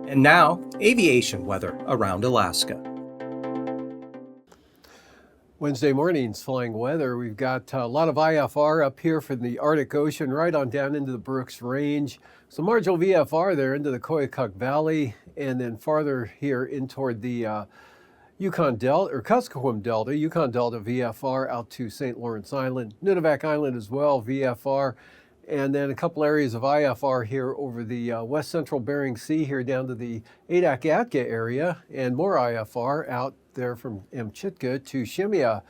And now, aviation weather around Alaska. Wednesday morning's flying weather. We've got a lot of IFR up here from the Arctic Ocean right on down into the Brooks Range. Some marginal VFR there into the Koyukuk Valley, and then farther here in toward the Yukon Delta, or Kuskokwim Delta, Yukon Delta VFR out to St. Lawrence Island, Nunivak Island as well, VFR. And then a couple areas of IFR here over the west central Bering Sea here down to the Adak-Atka area, and more IFR out there from Amchitka to Shemya.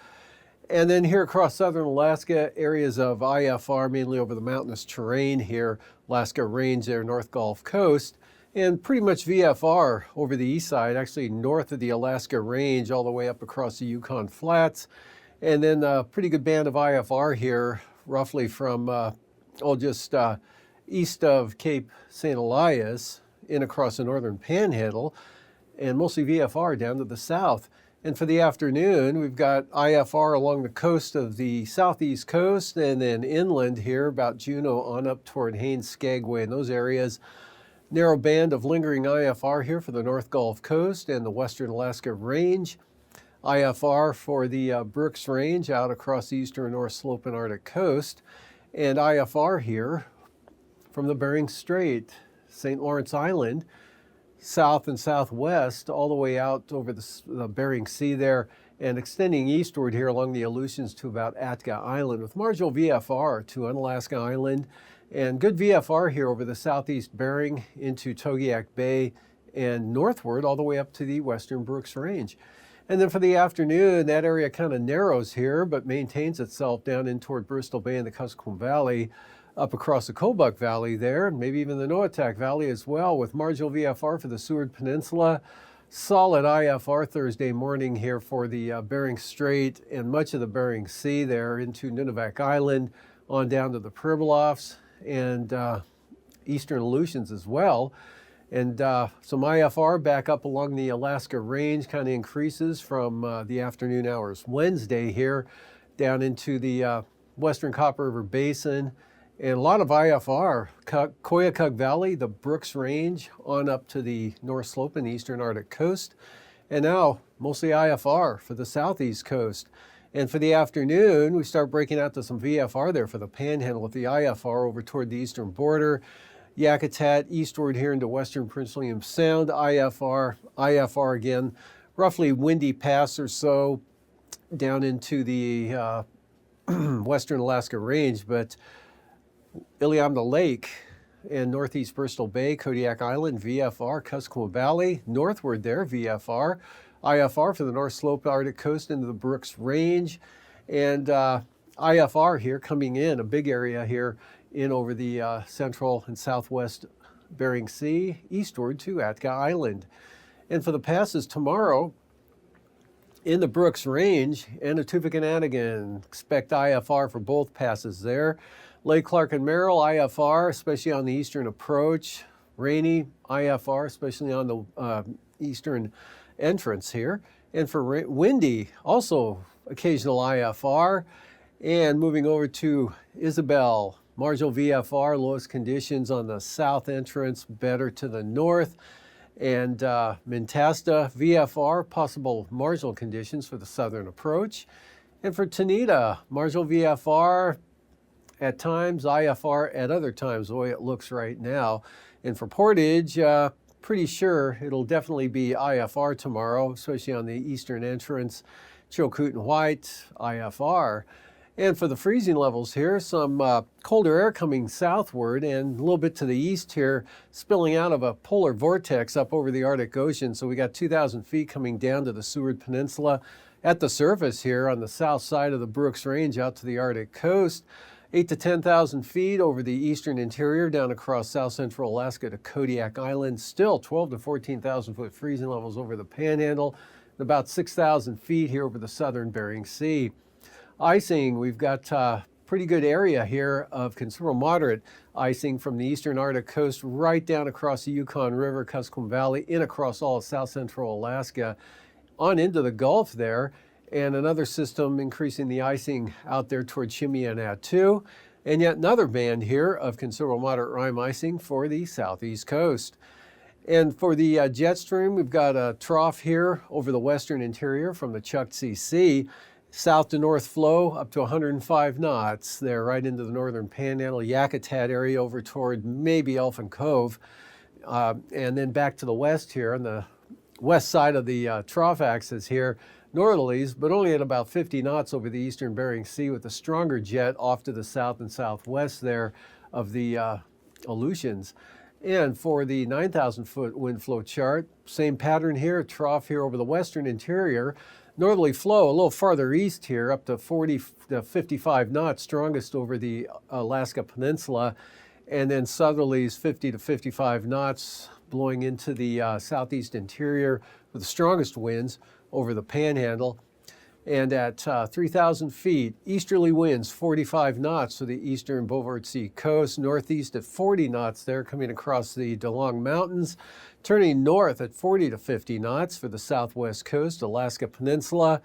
And then here across southern Alaska, areas of IFR mainly over the mountainous terrain here, Alaska Range there, North Gulf Coast, and pretty much VFR over the east side, actually north of the Alaska Range all the way up across the Yukon Flats. And then a pretty good band of IFR here, roughly from just east of Cape St. Elias in across the northern panhandle, and mostly VFR down to the south. And for the afternoon, we've got IFR along the coast of the southeast coast and then inland here about Juneau on up toward Haines, Skagway and those areas. Narrow band of lingering IFR here for the North Gulf Coast and the Western Alaska Range. IFR for the Brooks Range out across the eastern North Slope and Arctic coast. And IFR here from the Bering Strait, St. Lawrence Island, south and southwest, all the way out over the Bering Sea there, and extending eastward here along the Aleutians to about Atka Island, with marginal VFR to Unalaska Island, and good VFR here over the southeast Bering into Togiak Bay and northward all the way up to the western Brooks Range. And then for the afternoon, that area kind of narrows here, but maintains itself down in toward Bristol Bay and the Kuskokwim Valley, up across the Kobuk Valley there, maybe even the Noatak Valley as well, with marginal VFR for the Seward Peninsula. Solid IFR Thursday morning here for the Bering Strait and much of the Bering Sea there into Nunivak Island, on down to the Pribilofs and eastern Aleutians as well. And some IFR back up along the Alaska Range kind of increases from the afternoon hours Wednesday here down into the western Copper River Basin. And a lot of IFR, Koyukuk Valley, the Brooks Range, on up to the North Slope and eastern Arctic coast. And now mostly IFR for the southeast coast. And for the afternoon, we start breaking out to some VFR there for the Panhandle with the IFR over toward the eastern border. Yakutat eastward here into western Prince William Sound, IFR again, roughly windy pass or so down into the western Alaska Range, but Iliamna Lake and northeast Bristol Bay, Kodiak Island, VFR, Kuskokwim Valley, northward there, VFR, IFR for the North Slope Arctic coast into the Brooks Range, and IFR here coming in, a big area here, in over the central and southwest Bering Sea, eastward to Atka Island. And for the passes tomorrow, in the Brooks Range and Atuvik and Anigan, expect IFR for both passes there. Lake Clark and Merrill, IFR, especially on the eastern approach. Rainy, IFR, especially on the eastern entrance here. And for windy, also occasional IFR. And moving over to Isabel, marginal VFR, lowest conditions on the south entrance, better to the north. And Mintasta, VFR, possible marginal conditions for the southern approach. And for Tanita, marginal VFR at times, IFR at other times, the way it looks right now. And for Portage, pretty sure it'll definitely be IFR tomorrow, especially on the eastern entrance. Chilkoot and White, IFR. And for the freezing levels here, some colder air coming southward and a little bit to the east here, spilling out of a polar vortex up over the Arctic Ocean. So we got 2,000 feet coming down to the Seward Peninsula at the surface here on the south side of the Brooks Range out to the Arctic coast. 8,000 to 10,000 feet over the eastern interior down across south central Alaska to Kodiak Island. Still 12,000 to 14,000 foot freezing levels over the Panhandle. And about 6,000 feet here over the southern Bering Sea. Icing, we've got pretty good area here of considerable moderate icing from the eastern Arctic coast right down across the Yukon River, Kuskokwim Valley, in across all of south central Alaska, on into the Gulf there, and another system increasing the icing out there towards Shemya and Attu, and yet another band here of considerable moderate rime icing for the southeast coast. And for the jet stream, we've got a trough here over the western interior from the Chukchi Sea. South to north flow up to 105 knots there right into the northern panhandle, Yakutat area over toward maybe Elfin Cove. And then back to the west here on the west side of the trough axis here, northerlies, but only at about 50 knots over the eastern Bering Sea with a stronger jet off to the south and southwest there of the Aleutians. And for the 9,000-foot wind flow chart, same pattern here, trough here over the western interior, northerly flow a little farther east here, up to 40 to 55 knots, strongest over the Alaska Peninsula, and then southerlies 50 to 55 knots blowing into the southeast interior with the strongest winds over the Panhandle. And at 3,000 feet, easterly winds 45 knots to the eastern Beaufort Sea coast, northeast at 40 knots there coming across the DeLong Mountains, turning north at 40 to 50 knots for the southwest coast, Alaska Peninsula,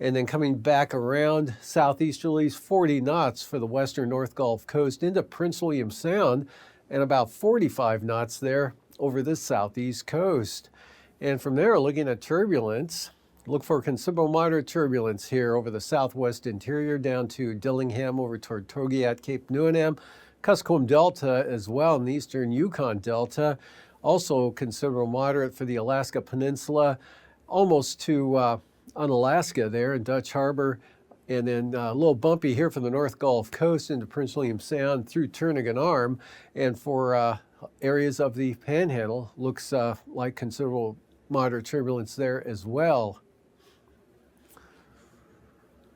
and then coming back around southeasterlies 40 knots for the western North Gulf Coast into Prince William Sound, and about 45 knots there over the southeast coast. And from there, looking at turbulence, look for considerable moderate turbulence here over the southwest interior down to Dillingham over toward Togiat, Cape Newenham, Kuskokwim Delta as well in the eastern Yukon Delta. Also considerable moderate for the Alaska Peninsula, almost to Unalaska there in Dutch Harbor, and then a little bumpy here from the North Gulf Coast into Prince William Sound through Turnagain Arm. And for areas of the Panhandle, looks like considerable moderate turbulence there as well.